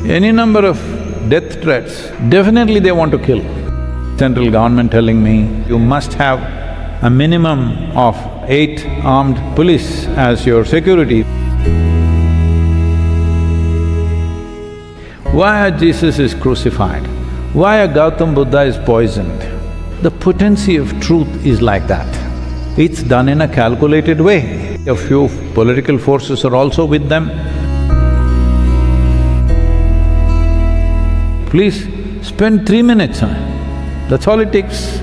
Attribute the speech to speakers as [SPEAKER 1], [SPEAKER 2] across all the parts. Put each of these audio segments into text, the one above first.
[SPEAKER 1] Any number of death threats, definitely they want to kill. Central government telling me, you must have a minimum of 8 armed police as your security. Why Jesus is crucified? Why Gautam Buddha is poisoned? The potency of truth is like that. It's done in a calculated way. A few political forces are also with them. Please spend 3 minutes on it. That's all it takes.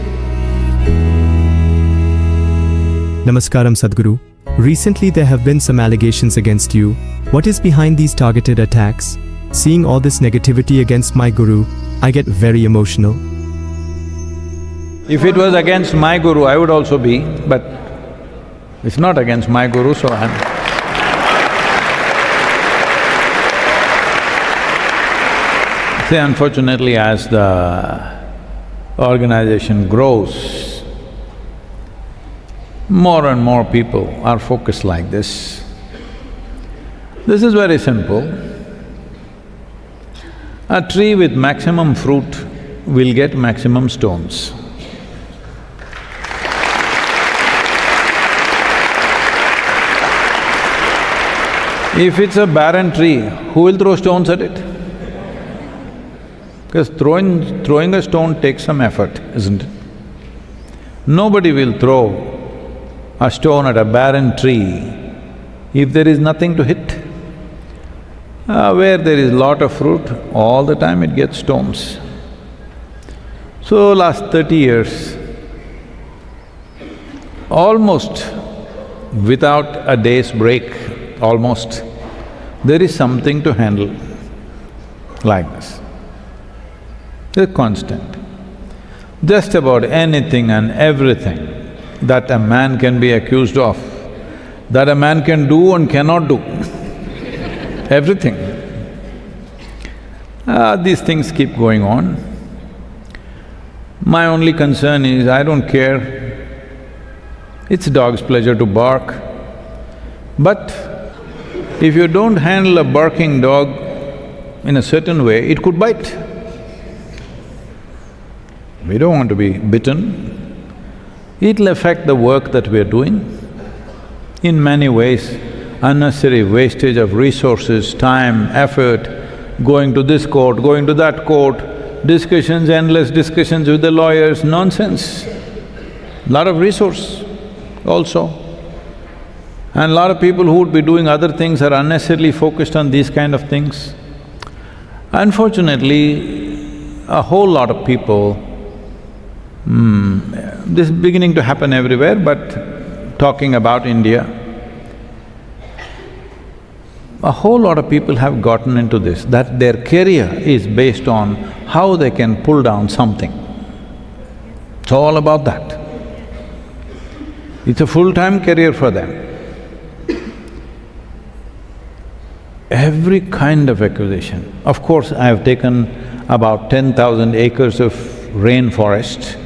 [SPEAKER 2] Namaskaram, Sadhguru. Recently there have been some allegations against you. What is behind these targeted attacks? Seeing all this negativity against my guru, I get very emotional.
[SPEAKER 1] If it was against my guru, I would also be, but it's not against my guru, so I'm… See, unfortunately, as the organization grows, more and more people are focused like this. This is very simple. A tree with maximum fruit will get maximum stones. If it's a barren tree, who will throw stones at it? Because throwing a stone takes some effort, isn't it? Nobody will throw a stone at a barren tree if there is nothing to hit. Where there is lot of fruit, all the time it gets stones. So last 30 years, almost without a day's break, almost, there is something to handle like this. They're constant. Just about anything and everything that a man can be accused of, that a man can do and cannot do, everything. These things keep going on. My only concern is, I don't care, it's a dog's pleasure to bark, but if you don't handle a barking dog in a certain way, it could bite. We don't want to be bitten. It'll affect the work that we're doing. In many ways, unnecessary wastage of resources, time, effort, going to this court, going to that court, discussions, endless discussions with the lawyers, nonsense. Lot of resource also. And lot of people who would be doing other things are unnecessarily focused on these kind of things. Unfortunately, a whole lot of people, this is beginning to happen everywhere, but talking about India, a whole lot of people have gotten into this, that their career is based on how they can pull down something. It's all about that. It's a full-time career for them. Every kind of accusation. Of course, I have taken about 10,000 acres of rainforest.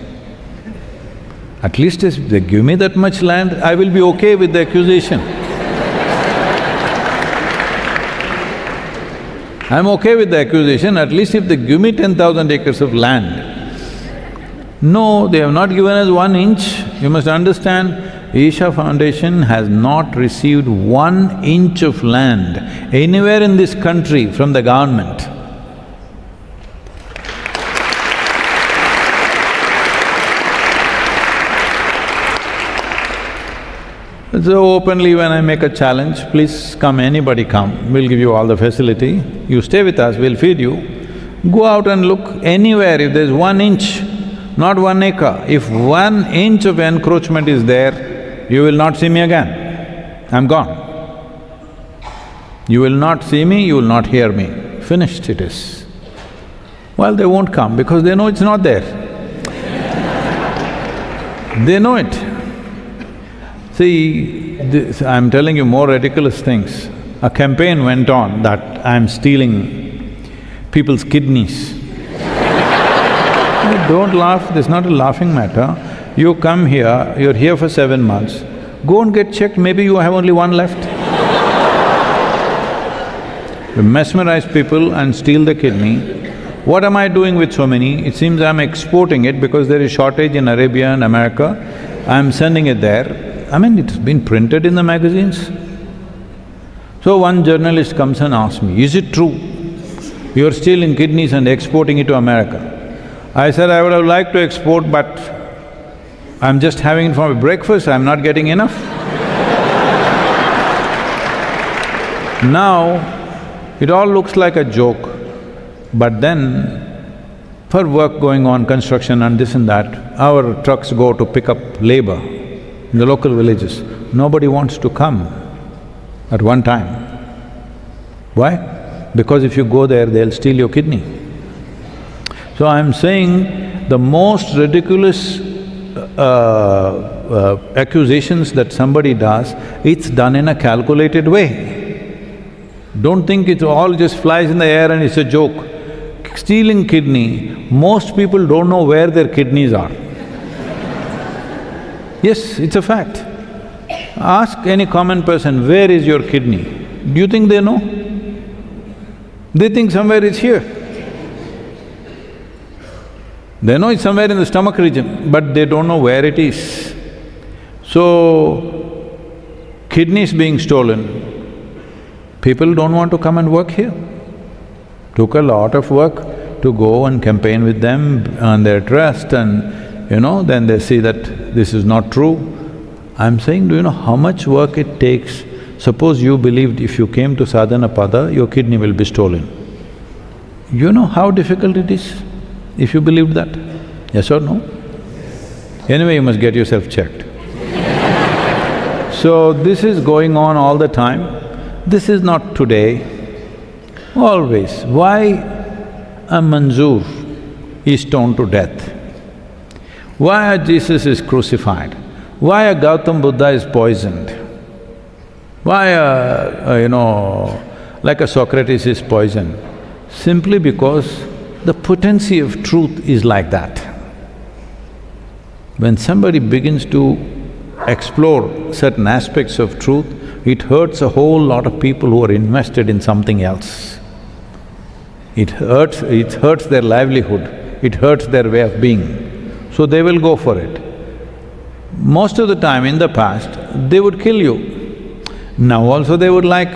[SPEAKER 1] At least if they give me that much land, I will be okay with the accusation. I'm okay with the accusation, at least if they give me 10,000 acres of land. No, they have not given us 1 inch. You must understand, Isha Foundation has not received 1 inch of land anywhere in this country from the government. So openly when I make a challenge, please come, anybody come, we'll give you all the facility. You stay with us, we'll feed you. Go out and look anywhere, if there's 1 inch, not 1 acre, if 1 inch of encroachment is there, you will not see me again. I'm gone. You will not see me, you will not hear me. Finished it is. Well, they won't come because they know it's not there. They know it. See, I'm telling you more ridiculous things. A campaign went on that I'm stealing people's kidneys. Don't laugh, this is not a laughing matter. You come here, you're here for 7 months, go and get checked, maybe you have only 1 left. We mesmerize people and steal the kidney. What am I doing with so many? It seems I'm exporting it because there is shortage in Arabia and America. I'm sending it there. I mean, it's been printed in the magazines. So one journalist comes and asks me, is it true you're stealing kidneys and exporting it to America? I said, I would have liked to export, but I'm just having it for my breakfast, I'm not getting enough. Now, it all looks like a joke, but then for work going on, construction and this and that, our trucks go to pick up labor in the local villages. Nobody wants to come at one time. Why? Because if you go there, they'll steal your kidney. So I'm saying the most ridiculous accusations that somebody does, it's done in a calculated way. Don't think it all just flies in the air and it's a joke. Stealing kidney, most people don't know where their kidneys are. Yes, it's a fact. Ask any common person, where is your kidney? Do you think they know? They think somewhere it's here. They know it's somewhere in the stomach region, but they don't know where it is. So, kidneys being stolen, people don't want to come and work here. Took a lot of work to go and campaign with them, earn their trust and, then they see that this is not true. I'm saying, do you know how much work it takes? Suppose you believed if you came to sadhana pada, your kidney will be stolen. You know how difficult it is if you believed that? Yes or no? Anyway, you must get yourself checked. So this is going on all the time. This is not today, always. Why a Manzoor is stoned to death? Why a Jesus is crucified? Why a Gautam Buddha is poisoned? Why like a Socrates is poisoned? Simply because the potency of truth is like that. When somebody begins to explore certain aspects of truth, it hurts a whole lot of people who are invested in something else. It hurts their livelihood, it hurts their way of being, so they will go for it. Most of the time in the past, they would kill you. Now also they would like…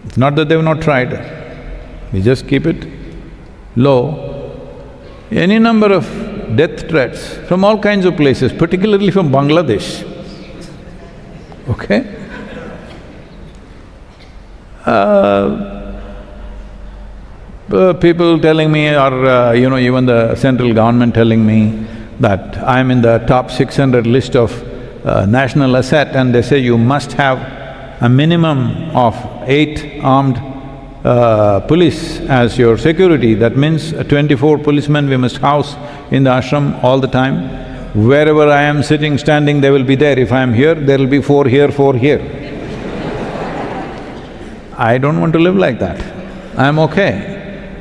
[SPEAKER 1] It's not that they've not tried, we just keep it low. Any number of death threats from all kinds of places, particularly from Bangladesh, okay? People telling me or even the central government telling me that I'm in the top 600 list of national asset, and they say you must have a minimum of 8 armed police as your security. That means 24 policemen we must house in the ashram all the time. Wherever I am sitting, standing, they will be there. If I am here, there will be 4 here, 4 here. I don't want to live like that. I'm okay.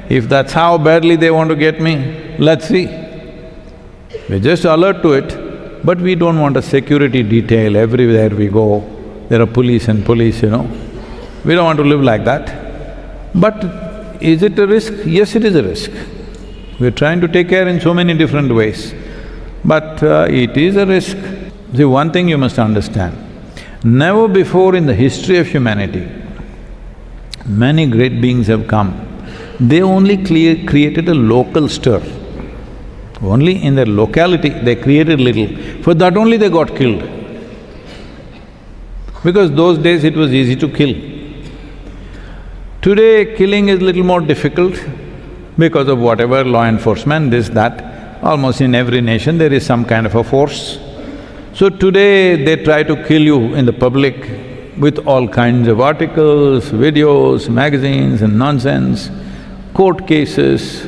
[SPEAKER 1] If that's how badly they want to get me, let's see. We're just alert to it, but we don't want a security detail everywhere we go. There are police and police, We don't want to live like that. But is it a risk? Yes, it is a risk. We're trying to take care in so many different ways, but it is a risk. See, one thing you must understand, never before in the history of humanity, many great beings have come. They only created a local stir. Only in their locality they created little. For that only they got killed. Because those days it was easy to kill. Today, killing is little more difficult because of whatever law enforcement, this, that. Almost in every nation there is some kind of a force. So today they try to kill you in the public with all kinds of articles, videos, magazines and nonsense, court cases.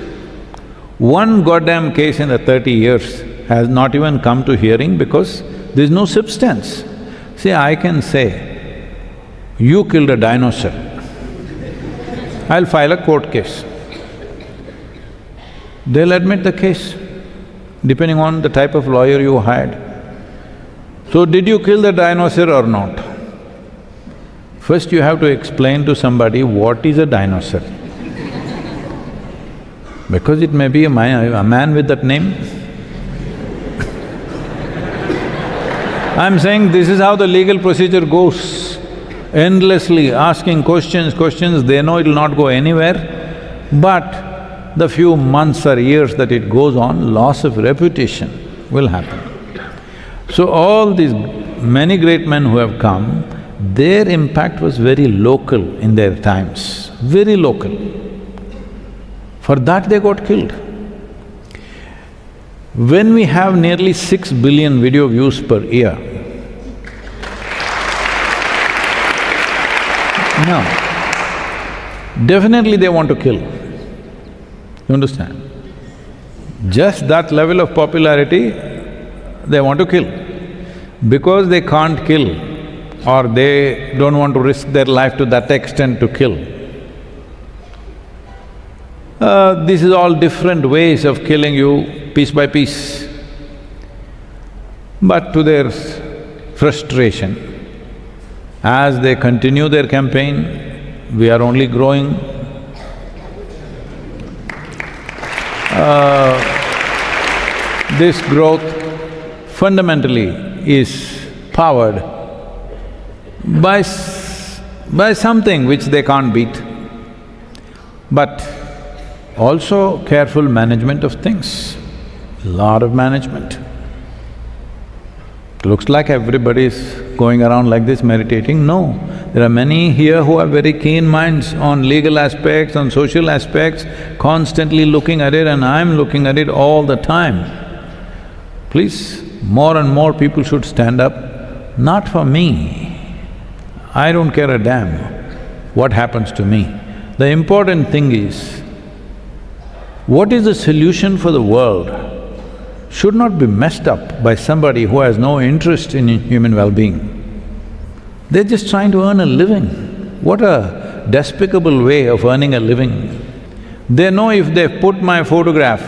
[SPEAKER 1] One goddamn case in the 30 years has not even come to hearing because there's no substance. See, I can say, you killed a dinosaur, I'll file a court case. They'll admit the case, depending on the type of lawyer you hired. So, did you kill the dinosaur or not? First you have to explain to somebody what is a dinosaur. Because it may be a man with that name. I'm saying this is how the legal procedure goes. Endlessly asking questions, they know it'll not go anywhere, but the few months or years that it goes on, loss of reputation will happen. So all these many great men who have come, their impact was very local in their times, very local. For that they got killed. When we have nearly 6 billion video views per year, now, definitely they want to kill. You understand? Just that level of popularity, they want to kill. Because they can't kill or they don't want to risk their life to that extent to kill. This is all different ways of killing you piece by piece. But to their frustration, as they continue their campaign, we are only growing. This growth fundamentally is powered by something which they can't beat, but also careful management of things, lot of management. Looks like everybody's going around like this meditating. No, there are many here who have very keen minds on legal aspects, on social aspects, constantly looking at it, and I'm looking at it all the time. Please, more and more people should stand up, not for me. I don't care a damn what happens to me. The important thing is, what is the solution for the world should not be messed up by somebody who has no interest in human well-being. They're just trying to earn a living. What a despicable way of earning a living. They know if they put my photograph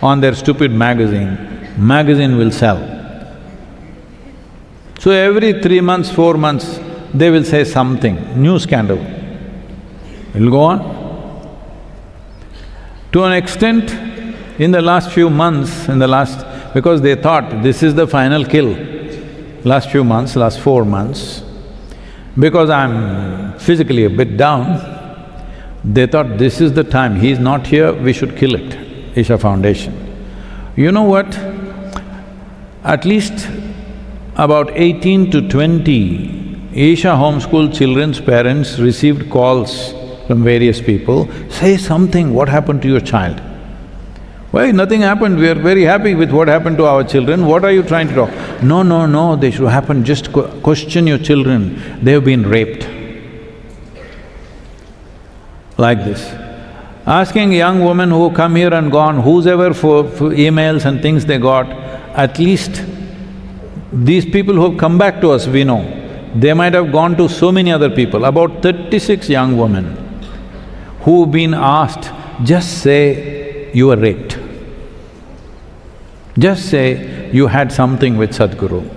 [SPEAKER 1] on their stupid magazine will sell. So every 3 months, 4 months, they will say something, new scandal. It'll go on. To an extent, in the last few months, because they thought this is the final kill, last few months, last 4 months, because I'm physically a bit down, they thought this is the time, he's not here, we should kill it, Isha Foundation. You know what? At least about 18 to 20 Isha homeschool children's parents received calls from various people, say something, what happened to your child? Well, nothing happened, we are very happy with what happened to our children, what are you trying to talk? No, they should happen, just question your children, they have been raped. Like this. Asking young women who come here and gone, who's ever for emails and things they got, at least these people who have come back to us, we know, they might have gone to so many other people, about 36 young women who've been asked, just say you were raped. Just say you had something with Sadhguru.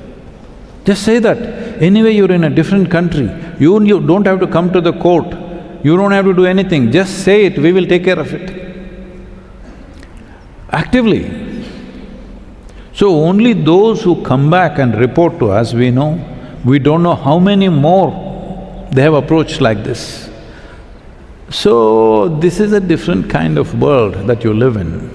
[SPEAKER 1] Just say that. Anyway, you're in a different country, you don't have to come to the court, you don't have to do anything, just say it, we will take care of it. Actively. So only those who come back and report to us, we know, we don't know how many more they have approached like this. So this is a different kind of world that you live in.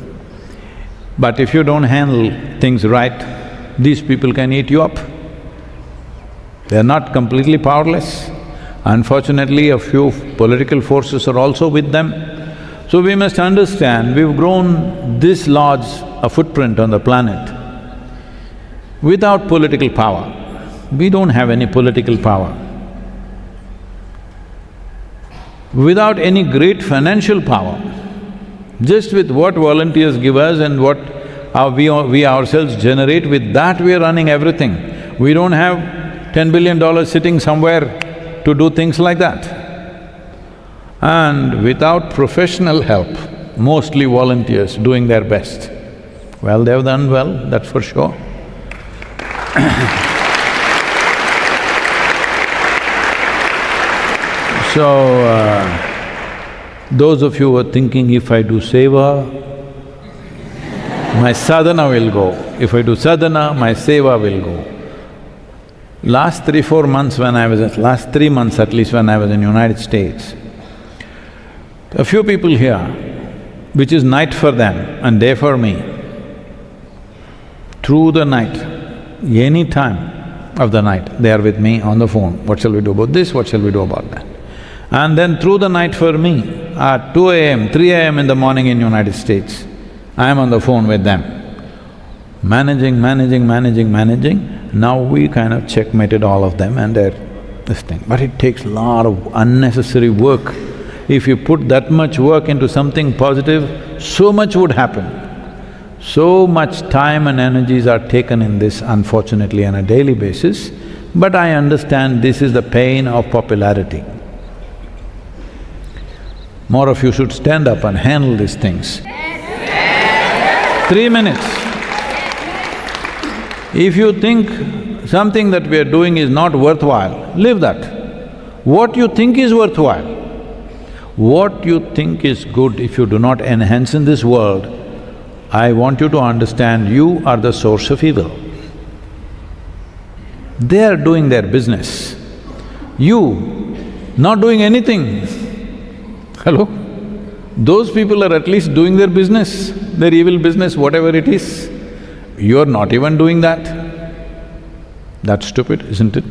[SPEAKER 1] But if you don't handle things right, these people can eat you up. They're not completely powerless. Unfortunately, a few political forces are also with them. So we must understand, we've grown this large a footprint on the planet without political power. We don't have any political power. Without any great financial power, just with what volunteers give us and what we ourselves generate, with that we are running everything. We don't have $10 billion sitting somewhere to do things like that. And without professional help, mostly volunteers doing their best. Well, they've done well, that's for sure. So, those of you who are thinking, if I do seva, my sadhana will go. If I do sadhana, my seva will go. Last 3-4 months when I was… last 3 months at least when I was in United States, a few people here, which is night for them and day for me, through the night, any time of the night, they are with me on the phone. What shall we do about this? What shall we do about that? And then through the night for me, at 2 a.m., 3 a.m. in the morning in United States, I am on the phone with them, managing. Now we kind of checkmated all of them and they're this thing. But it takes a lot of unnecessary work. If you put that much work into something positive, so much would happen. So much time and energies are taken in this, unfortunately, on a daily basis, but I understand this is the pain of popularity. More of you should stand up and handle these things. 3 minutes. If you think something that we are doing is not worthwhile, leave that. What you think is worthwhile, what you think is good, if you do not enhance in this world, I want you to understand you are the source of evil. They are doing their business. You, not doing anything. Hello? Those people are at least doing their business, their evil business, whatever it is. You're not even doing that. That's stupid, isn't it?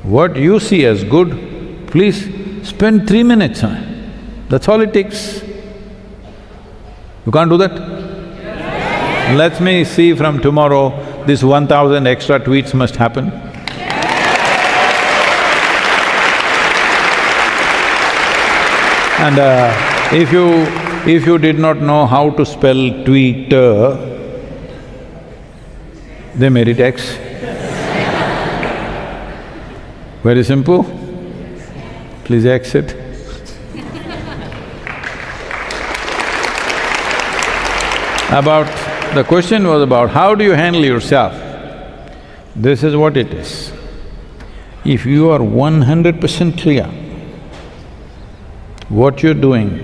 [SPEAKER 1] What you see as good, please spend 3 minutes on it. That's all it takes. You can't do that? Let me see from tomorrow, this 1,000 extra tweets must happen. And if you did not know how to spell Twitter, they made it X. Very simple. Please exit. The question was about how do you handle yourself? This is what it is. If you are 100% clear, what you're doing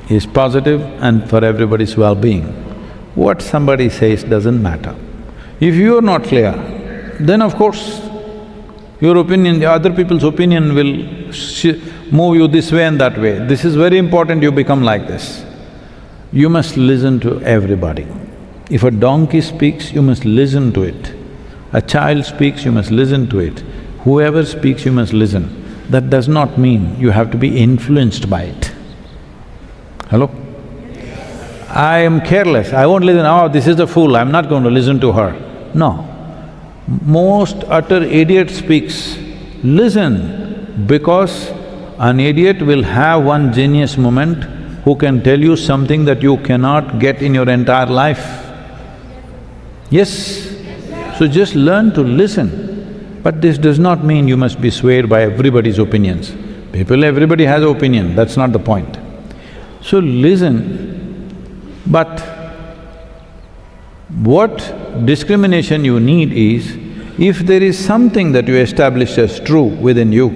[SPEAKER 1] is positive and for everybody's well-being, what somebody says doesn't matter. If you're not clear, then of course, your opinion, the other people's opinion will move you this way and that way. This is very important you become like this. You must listen to everybody. If a donkey speaks, you must listen to it. A child speaks, you must listen to it. Whoever speaks, you must listen. That does not mean you have to be influenced by it. Hello? I am careless, I won't listen, oh, this is a fool, I'm not going to listen to her. No. Most utter idiot speaks. Listen, because an idiot will have one genius moment who can tell you something that you cannot get in your entire life. Yes? So just learn to listen. But this does not mean you must be swayed by everybody's opinions. Everybody has an opinion, that's not the point. So listen, but what discrimination you need is, if there is something that you establish as true within you,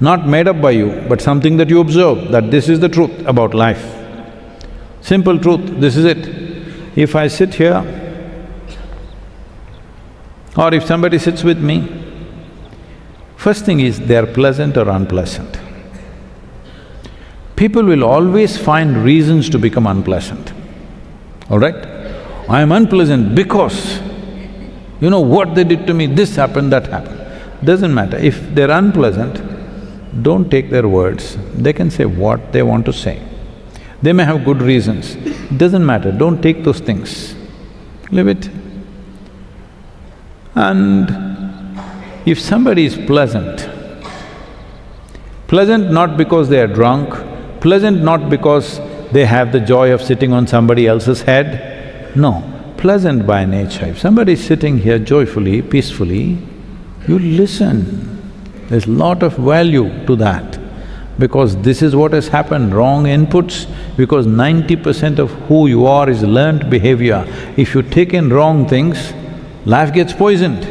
[SPEAKER 1] not made up by you, but something that you observe, that this is the truth about life. Simple truth, this is it. If I sit here, or if somebody sits with me, first thing is they are pleasant or unpleasant. People will always find reasons to become unpleasant, all right? I am unpleasant because, you know what they did to me, this happened, that happened. Doesn't matter, if they're unpleasant, don't take their words, they can say what they want to say. They may have good reasons, doesn't matter, don't take those things, leave it. And if somebody is pleasant not because they are drunk, pleasant not because they have the joy of sitting on somebody else's head, no, pleasant by nature. If somebody is sitting here joyfully, peacefully, you listen. There's a lot of value to that, because this is what has happened, wrong inputs, because 90% of who you are is learnt behavior. If you take in wrong things, life gets poisoned.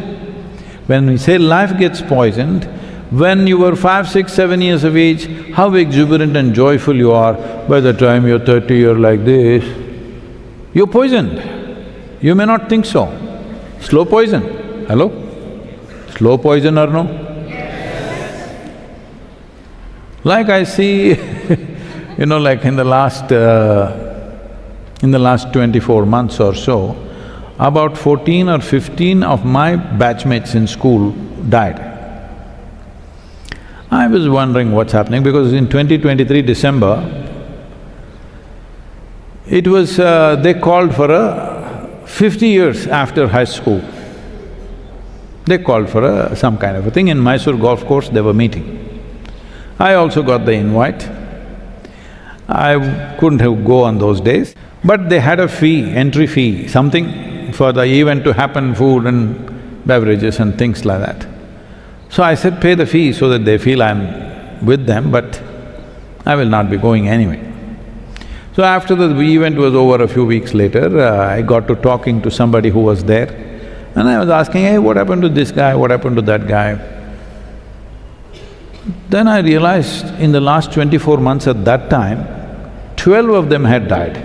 [SPEAKER 1] When we say life gets poisoned, When you were 5, 6, 7 years of age, how exuberant and joyful you are. By the time you're 30, you're like this. You're poisoned. You may not think so. Slow poison. Hello? Slow poison or no? Like I see like in the last 24 months or so, about 14 or 15 of my batchmates in school died. I was wondering what's happening because in 2023 December, it was… they called for a 50 years after high school. They called for some kind of a thing in Mysore golf course, they were meeting. I also got the invite. I couldn't go on those days, but they had a fee, entry fee, something for the event to happen, food and beverages and things like that. So I said, pay the fee so that they feel I'm with them, but I will not be going anyway. So after the event was over, a few weeks later, I got to talking to somebody who was there, and I was asking, hey, what happened to this guy, what happened to that guy? Then I realized in the last 24 months at that time, 12 of them had died.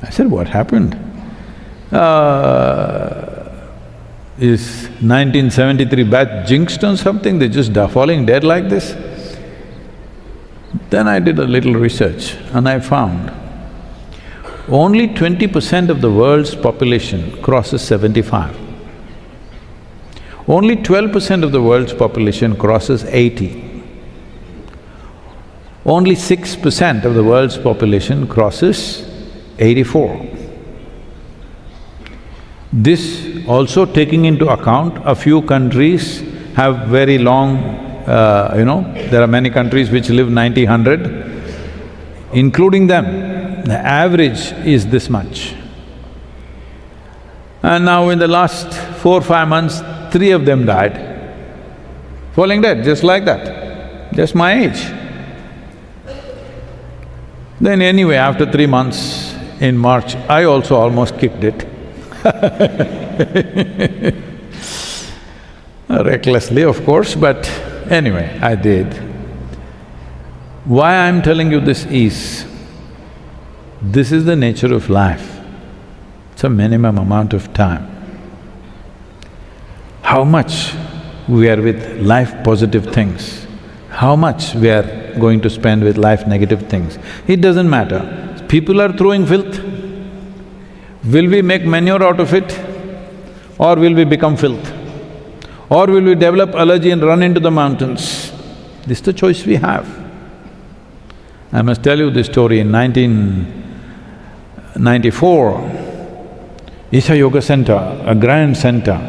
[SPEAKER 1] I said, what happened? Is 1973 batch jinxed on something? They just are falling dead like this? Then I did a little research and I found only 20% of the world's population crosses 75. Only 12% of the world's population crosses 80. Only 6% of the world's population crosses 84. This also taking into account a few countries have very long, there are many countries which live 90, 100, including them, the average is this much. And now in the last 4, 5 months, 3 of them died, falling dead, just like that, just my age. Then anyway, after 3 months, in March, I also almost kicked it recklessly, of course, but anyway, I did. Why I'm telling you this is the nature of life. It's a minimum amount of time. How much we are with life-positive things, how much we are going to spend with life-negative things, it doesn't matter. People are throwing filth. Will we make manure out of it or will we become filth? Or will we develop allergy and run into the mountains? This is the choice we have. I must tell you this story. In 1994, Isha Yoga Center, a grand center,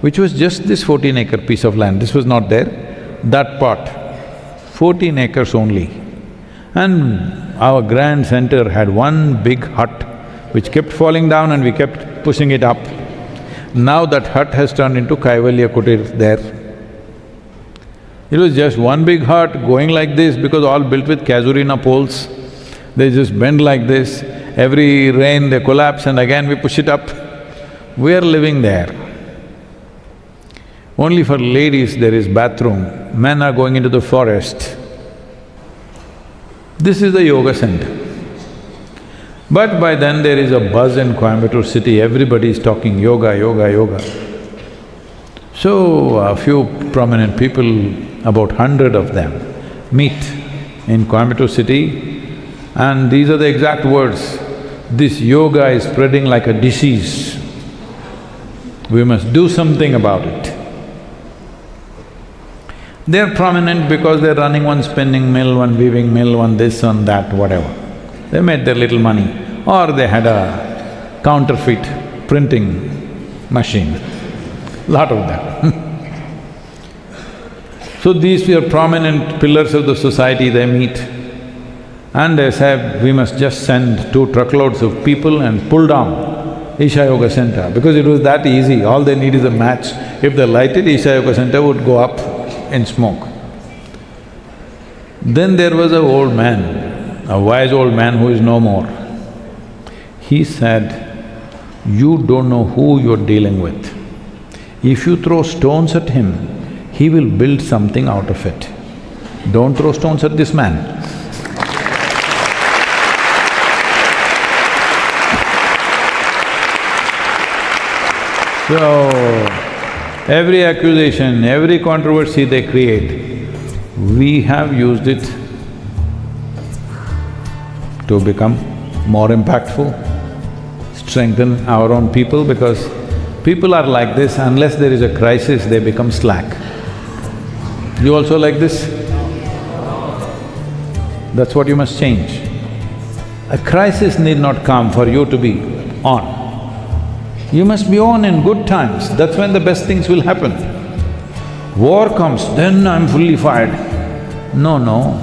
[SPEAKER 1] which was just this 14-acre piece of land, this was not there, that part, 14 acres only. And our grand center had one big hut which kept falling down and we kept pushing it up. Now that hut has turned into Kaivalya Kutir there. It was just one big hut going like this because all built with casuarina poles. They just bend like this, every rain they collapse and again we push it up. We are living there. Only for ladies there is bathroom, men are going into the forest. This is the yoga center. But by then there is a buzz in Coimbatore city, everybody is talking yoga, yoga, yoga. So a few prominent people, about 100 of them, meet in Coimbatore city and these are the exact words, this yoga is spreading like a disease. We must do something about it. They're prominent because they're running one spinning mill, one weaving mill, one this, one that, whatever. They made their little money, or they had a counterfeit printing machine, lot of them. So these are prominent pillars of the society, they meet and they said, we must just send 2 truckloads of people and pull down Isha Yoga Center, because it was that easy, all they need is a match. If they light it, Isha Yoga Center would go up in smoke. Then there was an old man, a wise old man who is no more. He said, you don't know who you're dealing with. If you throw stones at him, he will build something out of it. Don't throw stones at this man. So, every accusation, every controversy they create, we have used it to become more impactful, strengthen our own people, because people are like this, unless there is a crisis, they become slack. You also like this? That's what you must change. A crisis need not come for you to be on. You must be on in good times, that's when the best things will happen. War comes, then I'm fully fired. No, no.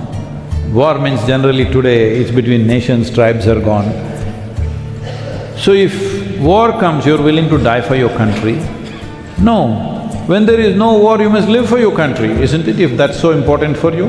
[SPEAKER 1] War means generally today it's between nations, tribes are gone. So if war comes, you're willing to die for your country? No. When there is no war, you must live for your country, isn't it, if that's so important for you?